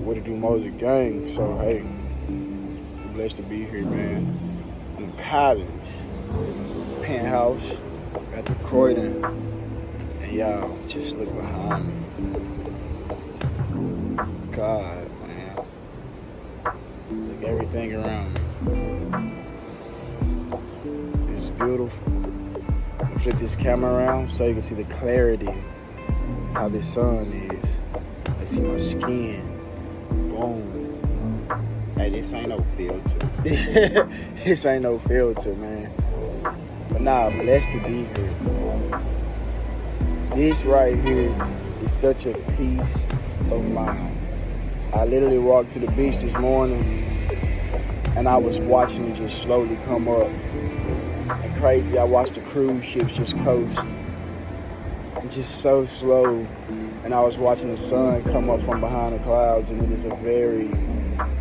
What it do, Moses gang. So hey, I'm blessed to be here, man. I'm in college, penthouse at the Croydon, and y'all just look behind me. God, man, look everything around me. It's beautiful. Flip this camera around so you can see the clarity, how the sun is. I see my skin. Boom. Hey, this ain't no filter. This ain't no filter, man. But nah, I'm blessed to be here. This right here is such a peace of mind. I literally walked to the beach this morning and I was watching it just slowly come up. And crazy, I watched the cruise ships just coast. Just so slow. And I was watching the sun come up from behind the clouds, and it is a very,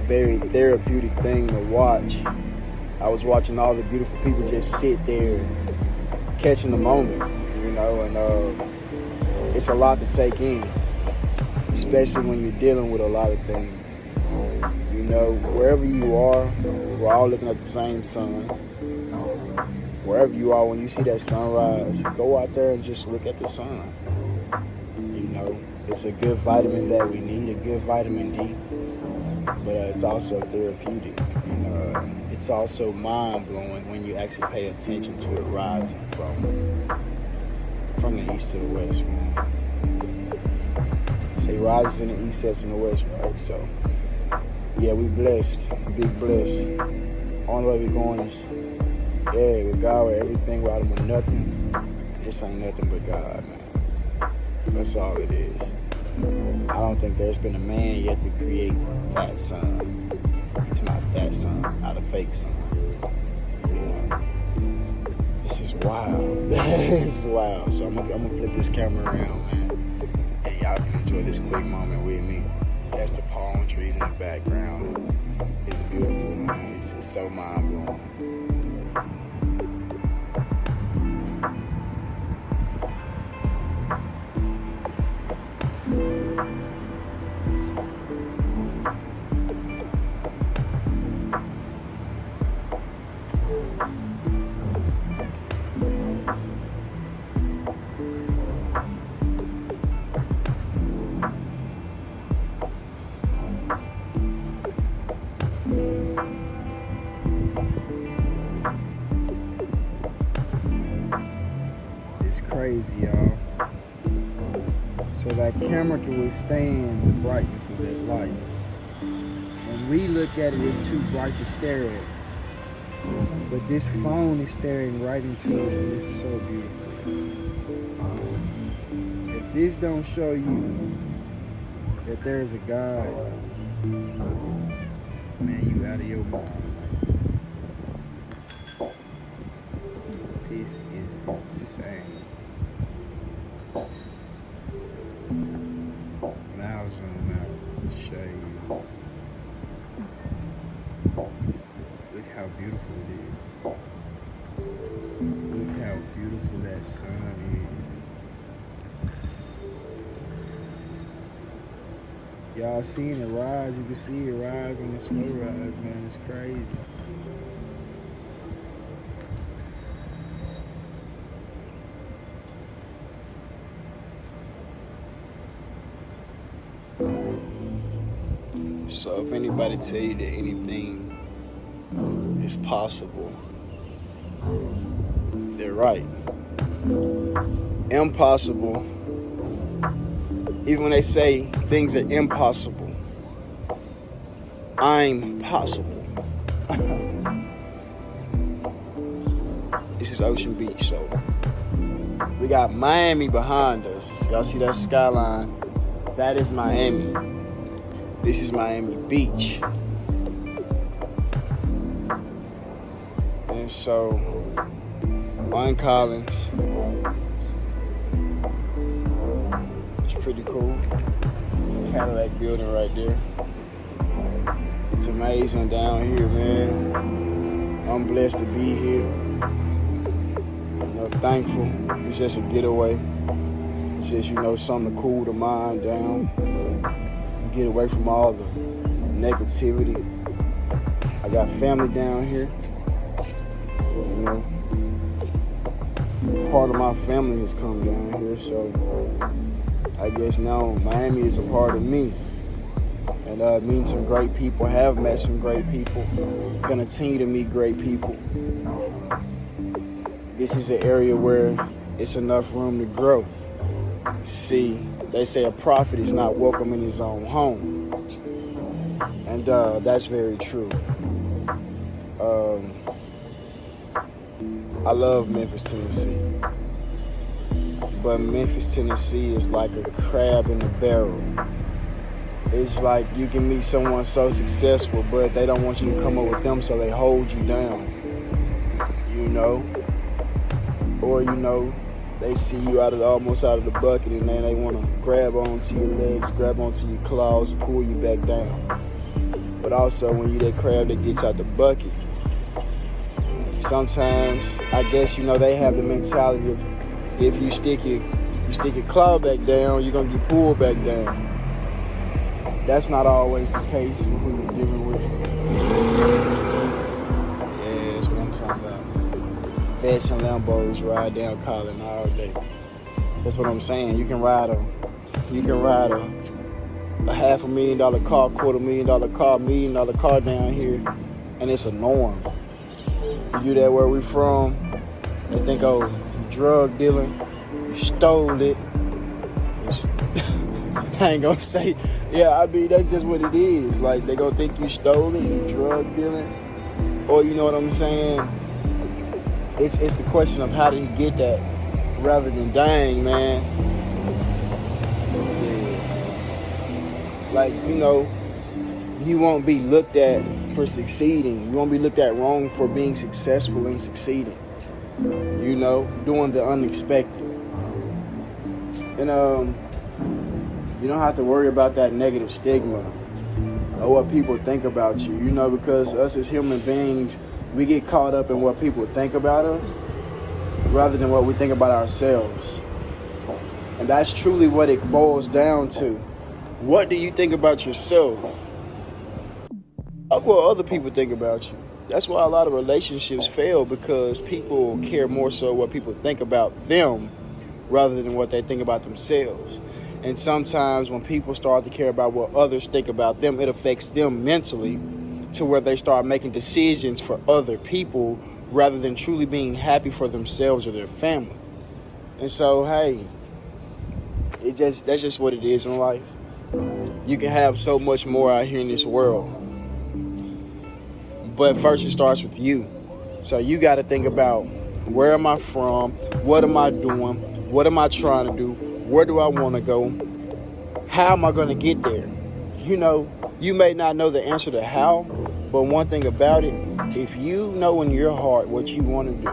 very therapeutic thing to watch. I was watching all the beautiful people just sit there, catching the moment, and it's a lot to take in, especially when you're dealing with a lot of things. Wherever you are, we're all looking at the same sun. Wherever you are, when you see that sunrise, go out there and just look at the sun. It's a good vitamin that we need, a good vitamin D, but it's also therapeutic. It's also mind-blowing when you actually pay attention to it rising from the east to the west, man. Say rises in the east, sets in the west, right? So, yeah, we blessed, big blessed. Only way we going is, with God, with everything, without him, with nothing. And this ain't nothing but God, man. That's all it is. I don't think there's been a man yet to create that sun. It's not that sun, not a fake sun. This is wild. This is wild. So I'm gonna flip this camera around, man. And y'all can enjoy this quick moment with me. Catch the palm trees in the background. It's beautiful, man. It's so mind-blowing. It's crazy, y'all. So that camera can withstand the brightness of that light. When we look at it, it's too bright to stare at. But this phone is staring right into it, and it's so beautiful. If this don't show you that there is a God, man, you out of your mind. This is insane. And I'll zoom out and show you. Look how beautiful it is. Look how beautiful that sun is. Y'all seeing it rise? You can see it rise on the slow rise, man. It's crazy. So if anybody tell you that anything is possible, they're right. Impossible, even when they say things are impossible, I'm possible. This is Ocean Beach, so we got Miami behind us. Y'all see that skyline? That is Miami. This is Miami Beach. And so, on Collins, it's pretty cool. Cadillac building right there. It's amazing down here, man. I'm blessed to be here. Thankful. It's just a getaway. It's just, something to cool the mind down. get away from all the negativity. I got family down here. You know, part of my family has come down here, so I guess now Miami is a part of me. And meeting some great people, have met some great people, gonna continue to meet great people. This is an area where it's enough room to grow. See, they say a prophet is not welcome in his own home. And that's very true. I love Memphis, Tennessee. But Memphis, Tennessee is like a crab in a barrel. It's like you can meet someone so successful, but they don't want you to come up with them, so they hold you down. You know? Or, you know, they see you almost out of the bucket, and then they want to grab onto your legs, grab onto your claws, pull you back down. But also, when you that crab that gets out the bucket, sometimes, I guess, you know, they have the mentality of if you stick your claw back down, you're going to get pulled back down. That's not always the case with who you're dealing with. Yeah, that's what I'm talking about. Vets and Lambos ride down Collin all day. That's what I'm saying. You can ride a $500,000 car, $250,000 car, $1 million car down here, and it's a norm. You do that where we from, they think, oh, you drug dealing, you stole it. I ain't gonna say, yeah, I mean, that's just what it is. Like, they gonna think you stole it, you drug dealing, or you know what I'm saying? It's the question of how did he get that, rather than dang, man. Yeah. Like, you know, you won't be looked at for succeeding. You won't be looked at wrong for being successful and succeeding. You know, doing the unexpected. And you don't have to worry about that negative stigma or what people think about you, you know, because us as human beings, we get caught up in what people think about us rather than what we think about ourselves. And that's truly what it boils down to. What do you think about yourself? Of what other people think about you. That's why a lot of relationships fail, because people care more so what people think about them rather than what they think about themselves. And sometimes when people start to care about what others think about them, it affects them mentally to where they start making decisions for other people rather than truly being happy for themselves or their family. And so, hey, that's just what it is in life. You can have so much more out here in this world. But first it starts with you. So you got to think about, where am I from? What am I doing? What am I trying to do? Where do I want to go? How am I going to get there? You know, you may not know the answer to how, but one thing about it, if you know in your heart what you want to do,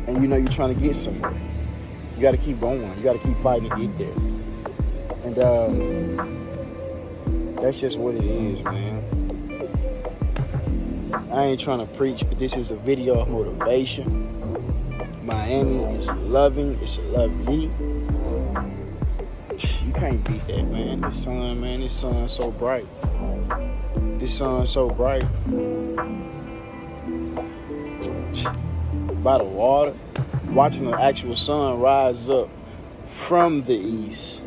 and you know you're trying to get somewhere, you got to keep going. You got to keep fighting to get there. And that's just what it is, man. I ain't trying to preach, but this is a video of motivation. Miami is loving, it's lovely. You can't beat that, man. This sun's so bright. This sun's so bright. By the water, watching the actual sun rise up from the east.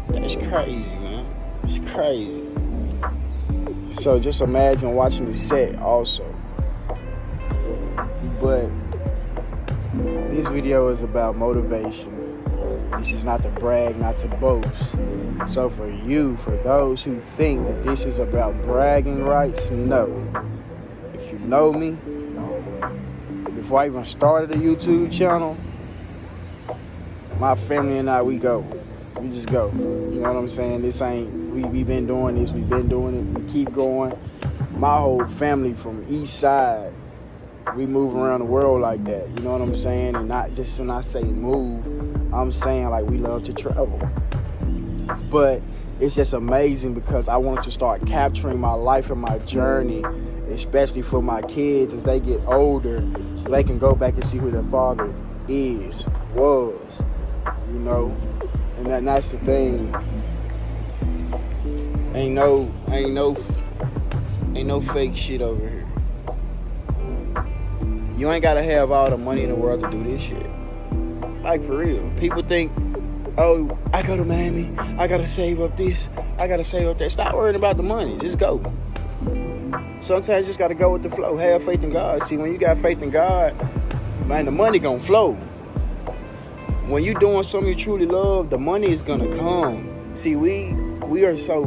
That's crazy, man. It's crazy. So just imagine watching the set also. But this video is about motivation. This is not to brag, not to boast. So for those who think that this is about bragging rights, no. If you know me, before I even started a YouTube channel, my family and I, we go. We just go. You know what I'm saying? This ain't, we've been doing this, we've been doing it, we keep going. My whole family from east side, we move around the world like that. You know what I'm saying? And not just when I say move, I'm saying like we love to travel. But it's just amazing because I want to start capturing my life and my journey, especially for my kids as they get older, so they can go back and see who their father was, you know? And that's the thing. Ain't no fake shit over here. You ain't gotta have all the money in the world to do this shit. Like, for real. People think, oh, I go to Miami, I gotta save up this, I gotta save up that. Stop worrying about the money. Just go. Sometimes you just gotta go with the flow. Have faith in God. See, when you got faith in God, man, the money gonna flow. When you doing something you truly love, the money is gonna come. See, we are so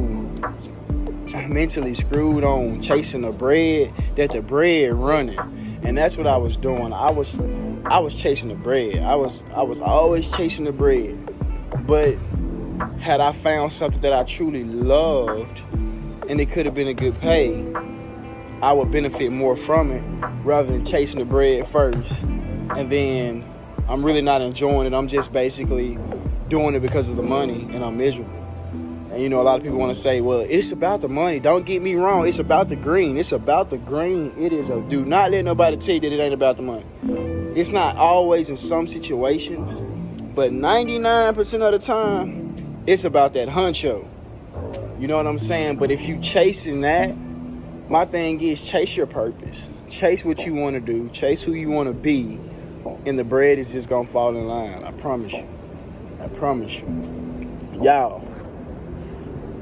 mentally screwed on chasing the bread that the bread running. And that's what I was doing. I was chasing the bread. I was always chasing the bread. But had I found something that I truly loved and it could have been a good pay, I would benefit more from it rather than chasing the bread first. And then I'm really not enjoying it. I'm just basically doing it because of the money and I'm miserable. And you know, a lot of people want to say, well, it's about the money. Don't get me wrong. It's about the green. It's about the green. It is. Do not let nobody tell you that it ain't about the money. It's not always in some situations, but 99% of the time, it's about that huncho. You know what I'm saying? But if you chasing that, my thing is chase your purpose. Chase what you want to do. Chase who you want to be. And the bread is just going to fall in line. I promise you. I promise you. Y'all.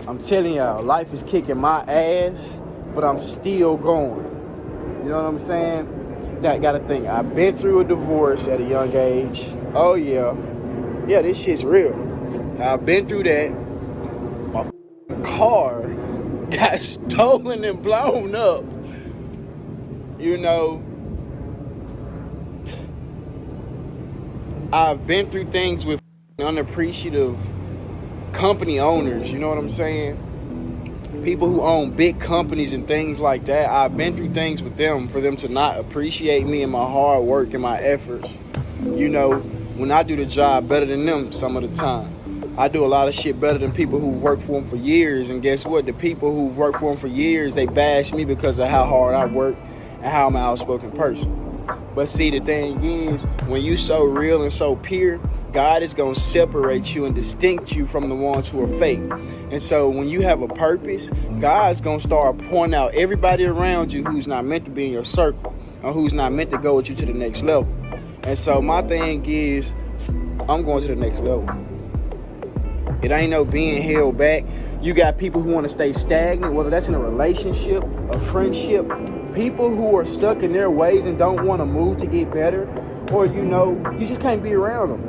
I'm telling y'all, life is kicking my ass, but I'm still going. You know what I'm saying? Gotta think. I've been through a divorce at a young age. Oh, yeah. Yeah, this shit's real. I've been through that. My car got stolen and blown up. You know, I've been through things with unappreciative company owners, you know what I'm saying? People who own big companies and things like that. I've been through things with them for them to not appreciate me and my hard work and my efforts. You know, when I do the job better than them some of the time. I do a lot of shit better than people who've worked for them for years. And guess what? The people who've worked for them for years, they bash me because of how hard I work and how I'm an outspoken person. But see, the thing is, when you so real and so pure, God is going to separate you and distinct you from the ones who are fake. And so when you have a purpose, God's going to start pointing out everybody around you who's not meant to be in your circle or who's not meant to go with you to the next level. And so my thing is, I'm going to the next level. It ain't no being held back. You got people who want to stay stagnant, whether that's in a relationship, a friendship, people who are stuck in their ways and don't want to move to get better, or, you know, you just can't be around them.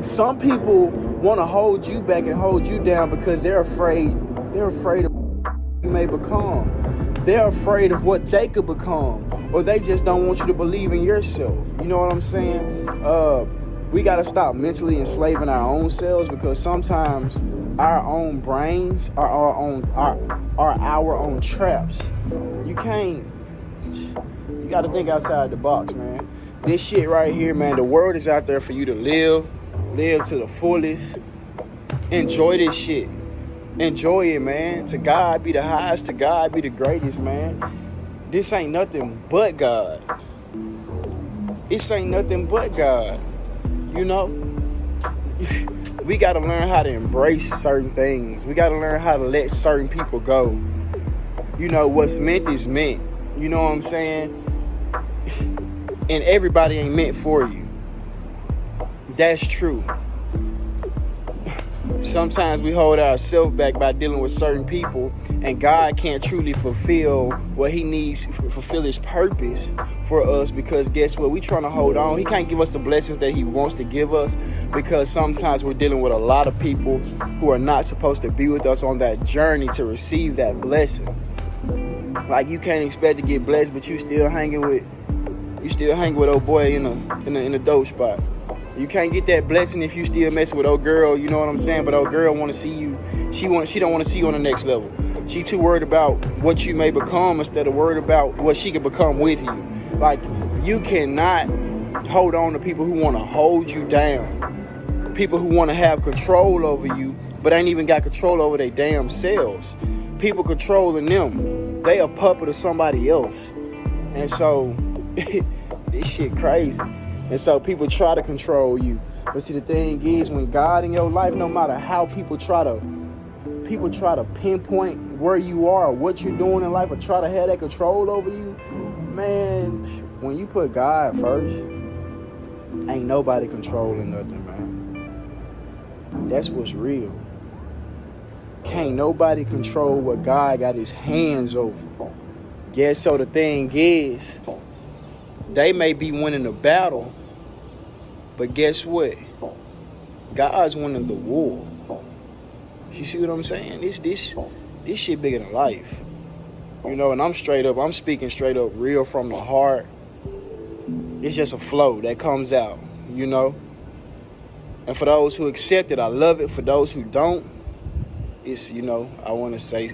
Some people want to hold you back and hold you down because they're afraid of what you may become. They're afraid of what they could become, or they just don't want you to believe in yourself. You know what I'm saying? We got to stop mentally enslaving our own selves, because sometimes our own brains are our own traps. You got to think outside the box, man. This shit right here, man, the world is out there for you to live to the fullest. Enjoy this shit. Enjoy it, man. To God be the highest, to God be the greatest, man. This ain't nothing but God. This ain't nothing but God. You know? We got to learn how to embrace certain things. We got to learn how to let certain people go. You know, what's meant is meant. You know what I'm saying? And everybody ain't meant for you. That's true. Sometimes we hold ourselves back by dealing with certain people, and God can't truly fulfill what he needs, fulfill his purpose for us, because guess what? We trying to hold on. He can't give us the blessings that he wants to give us, because sometimes we're dealing with a lot of people who are not supposed to be with us on that journey to receive that blessing. Like, you can't expect to get blessed, but you still hanging with old boy in a dope spot. You can't get that blessing if you still messing with old girl, you know what I'm saying? But old girl want to see you. She don't want to see you on the next level. She too worried about what you may become instead of worried about what she could become with you. Like, you cannot hold on to people who want to hold you down. People who want to have control over you, but ain't even got control over their damn selves. People controlling them. They a puppet of somebody else. And so, this shit crazy. And so people try to control you. But see, the thing is, when God in your life, no matter how people try to people try to pinpoint where you are or what you're doing in life or try to have that control over you, man, when you put God first, ain't nobody controlling nothing, man. That's what's real. Can't nobody control what God got his hands over. Yeah, so the thing is, they may be winning the battle, but guess what? God's winning the war. You see what I'm saying? This shit bigger than life. You know, and I'm speaking straight up, real from the heart. It's just a flow that comes out, you know? And for those who accept it, I love it. For those who don't, it's, you know, I want to say,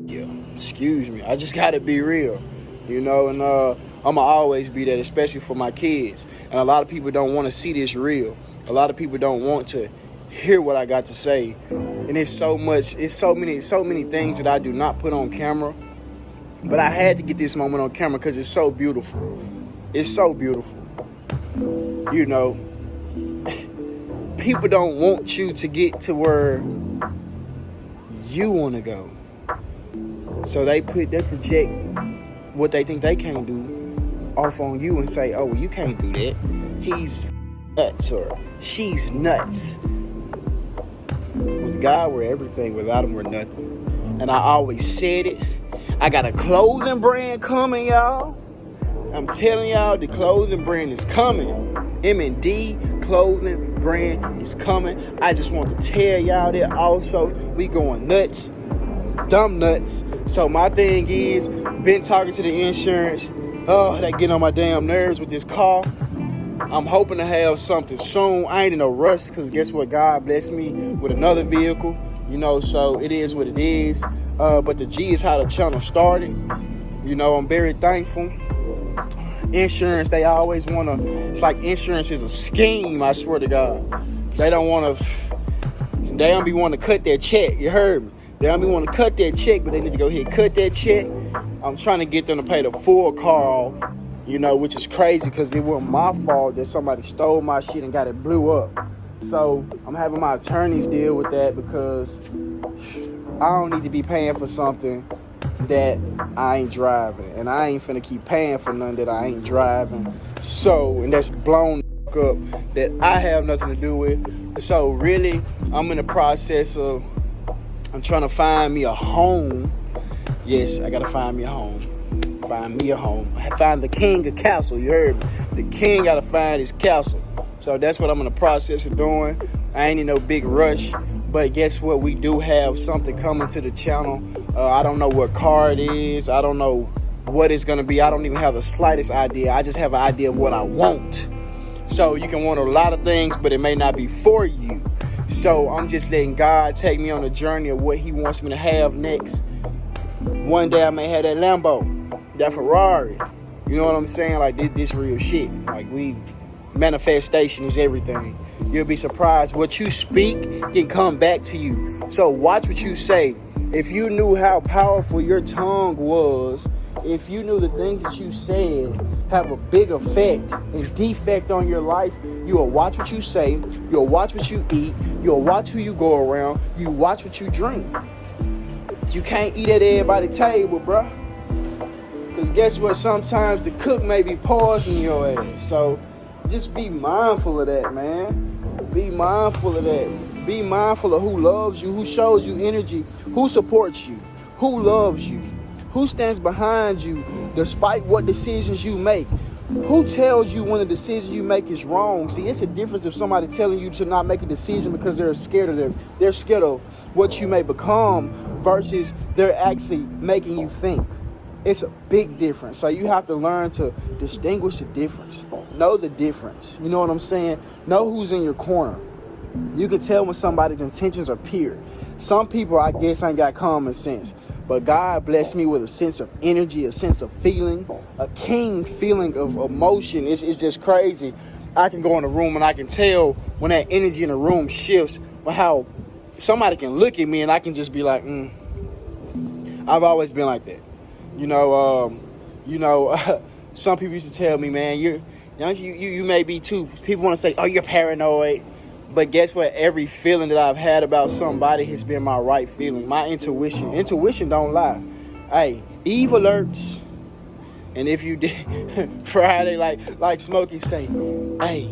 yeah, excuse me. I just got to be real, you know? And I'm going to always be that, especially for my kids. And a lot of people don't want to see this real. A lot of people don't want to hear what I got to say. And it's so many things that I do not put on camera. But I had to get this moment on camera because it's so beautiful. It's so beautiful. You know, people don't want you to get to where you want to go. So they project what they think they can't do off on you and say, oh, well, you can't do that. He's nuts or she's nuts. With God, we're everything. Without him, we're nothing. And I always said it. I got a clothing brand coming, y'all. I'm telling y'all, the clothing brand is coming. M&D clothing brand is coming. I just want to tell y'all that also. We going nuts. Dumb nuts. So my thing is, been talking to the insurance. Oh, they getting on my damn nerves with this car. I'm hoping to have something soon. I ain't in no rush because guess what? God blessed me with another vehicle. You know, so it is what it is. But the G is how the channel started. You know, I'm very thankful. Insurance, they always want to, it's like insurance is a scheme, I swear to God. They don't be wanting to cut their check, you heard me. They don't be wanting to cut their check, but they need to go ahead and cut that check. I'm trying to get them to pay the full car off, you know, which is crazy because it wasn't my fault that somebody stole my shit and got it blew up. So I'm having my attorneys deal with that because I don't need to be paying for something that I ain't driving, and I ain't finna keep paying for nothing that I ain't driving. So, and that's blown up that I have nothing to do with. So really, I'm in the process of, I'm trying to find me a home. Yes, I gotta find me a home. Find me a home. I find the king of castle, you heard me. The king gotta find his castle. So that's what I'm in the process of doing. I ain't in no big rush. But guess what? We do have something coming to the channel. I don't know what car it is. I don't know what it's going to be. I don't even have the slightest idea. I just have an idea of what I want. So you can want a lot of things, but it may not be for you. So I'm just letting God take me on a journey of what he wants me to have next. One day I may have that Lambo, that Ferrari. You know what I'm saying? Like this real shit. Like manifestation is everything. You'll be surprised. What you speak can come back to you. So watch what you say. If you knew how powerful your tongue was, if you knew the things that you said have a big effect and defect on your life, you will watch what you say, you'll watch what you eat, you'll watch who you go around, you watch what you drink. You can't eat at everybody's table, bruh. Because guess what? Sometimes the cook may be poisoning your ass. So just be mindful of that, man. Be mindful of that. Be mindful of who loves you, who shows you energy, who supports you, who loves you, who stands behind you despite what decisions you make, who tells you when the decision you make is wrong. See, it's a difference if somebody telling you to not make a decision because they're scared of what you may become versus they're actually making you think. It's a big difference. So you have to learn to distinguish the difference. Know the difference. You know what I'm saying? Know who's in your corner. You can tell when somebody's intentions are pure. Some people, I guess, ain't got common sense. But God blessed me with a sense of energy, a sense of feeling, a keen feeling of emotion. It's just crazy. I can go in a room and I can tell when that energy in the room shifts, how somebody can look at me and I can just be like, I've always been like that. Some people used to tell me, man, you may be too. People want to say, oh, you're paranoid. But guess what? Every feeling that I've had about somebody has been my right feeling. My intuition. Intuition don't lie. Hey, Eve alerts. And if you did Friday, like Smokey say, hey,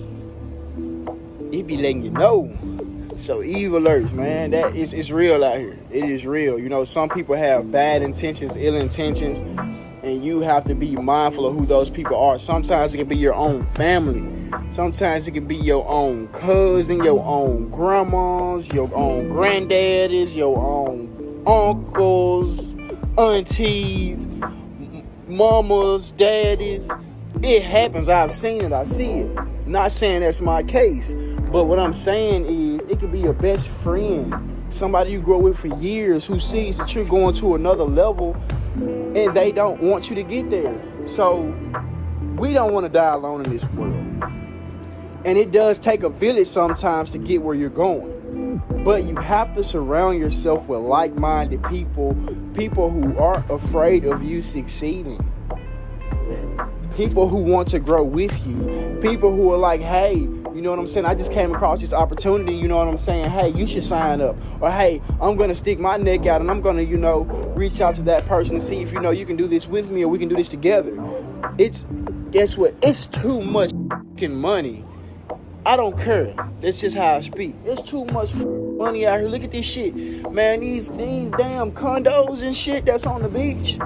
it be letting you know. So Eve alerts, man. That is, it's real out here. It is real. You know, some people have bad intentions, ill intentions, and you have to be mindful of who those people are. Sometimes it can be your own family. Sometimes it can be your own cousin, your own grandmas, your own granddaddies, your own uncles, aunties, mamas, daddies. It happens. I've seen it. I see it. Not saying that's my case, but what I'm saying is it could be your best friend, somebody you grow with for years, who sees that you're going to another level and they don't want you to get there. So we don't want to die alone in this world. And it does take a village sometimes to get where you're going. But you have to surround yourself with like-minded people who aren't afraid of you succeeding. People who want to grow with you. People who are like, hey, you know what I'm saying? I just came across this opportunity, you know what I'm saying? Hey, you should sign up. Or hey, I'm going to stick my neck out and I'm going to, you know, reach out to that person and see if, you know, you can do this with me or we can do this together. Guess what? It's too much money. I don't care. That's just how I speak. There's too much money out here. Look at this shit. Man, these damn condos and shit that's on the beach.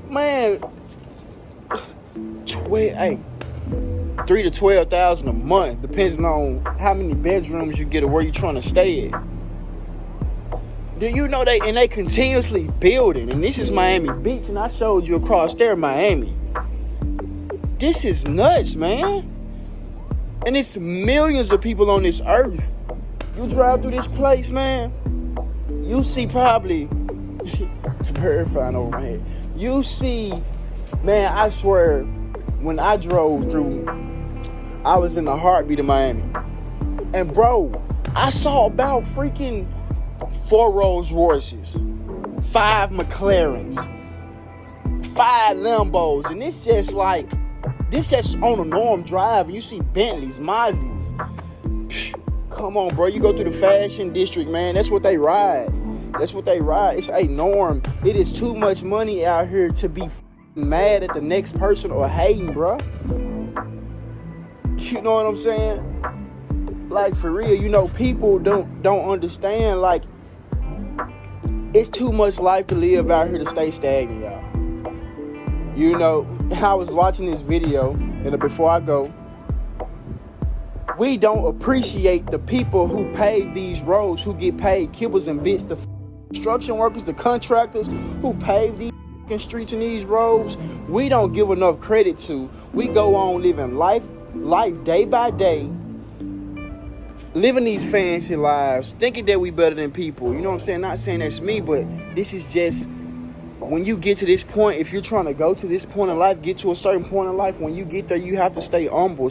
Man, 3 to 12,000 a month, depending on how many bedrooms you get or where you're trying to stay at. Do you know they continuously building? And this is Miami Beach, and I showed you across there, Miami. This is nuts, man. And it's millions of people on this earth. You drive through this place, man, you see probably bird flying over my head. You see, man, I swear, when I drove through, I was in the heartbeat of Miami. And bro, I saw about freaking 4 Rolls Royces, 5 McLarens, 5 Lambos, and this just on a Norm Drive, and you see Bentleys, Mazzies. Come on, bro, you go through the fashion district, man, that's what they ride. It's a norm. It is too much money out here to be mad at the next person or hating, bro. You know what I'm saying? Like, for real, you know, people don't understand, like, it's too much life to live out here to stay stagnant, y'all. You know, I was watching this video, and before I go, we don't appreciate the people who pave these roads, who get paid kibbles and bits, the construction workers, the contractors who pave these streets and these roads. We don't give enough credit to. We go on living life day by day, living these fancy lives, thinking that we better than people. You know what I'm saying? Not saying that's me, but this is just, when you get to this point, if you're trying to go to this point in life, get to a certain point in life, when you get there, you have to stay humble.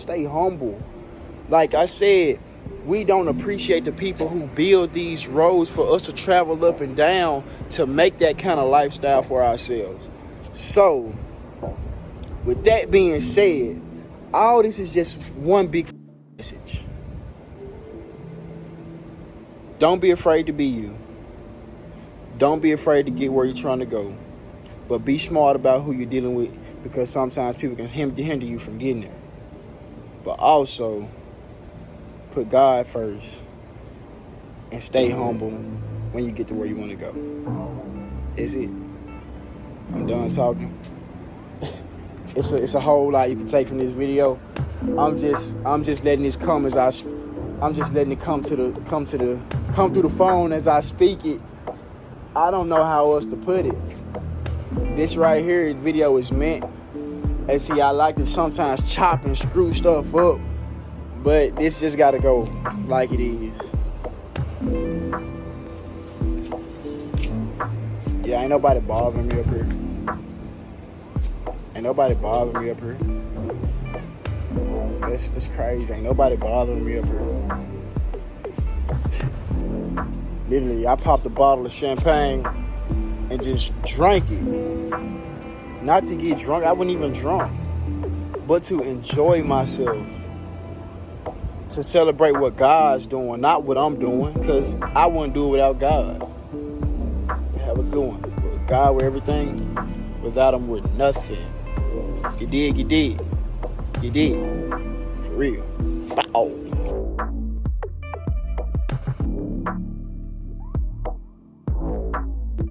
Like I said, we don't appreciate the people who build these roads for us to travel up and down to make that kind of lifestyle for ourselves. So, with that being said, all this is just one big message. Don't be afraid to be you. Don't be afraid to get where you're trying to go. But be smart about who you're dealing with, because sometimes people can hinder you from getting there. But also, put God first and stay humble when you get to where you want to go. That's it. I'm done talking. It's a whole lot you can take from this video. I'm just letting this come as I'm just letting it come through the phone as I speak it. I don't know how else to put it. This right here video is meant, and see, I like to sometimes chop and screw stuff up, but this just gotta go like it is. Yeah, ain't nobody bothering me up here. That's crazy. Ain't nobody bothering me up here. Literally, I popped a bottle of champagne and just drank it. Not to get drunk, I wasn't even drunk, but to enjoy myself. to celebrate what God's doing, not what I'm doing, because I wouldn't do it without God. Have a good one. With God, with everything. Without him, with nothing. You did. For real. Bow.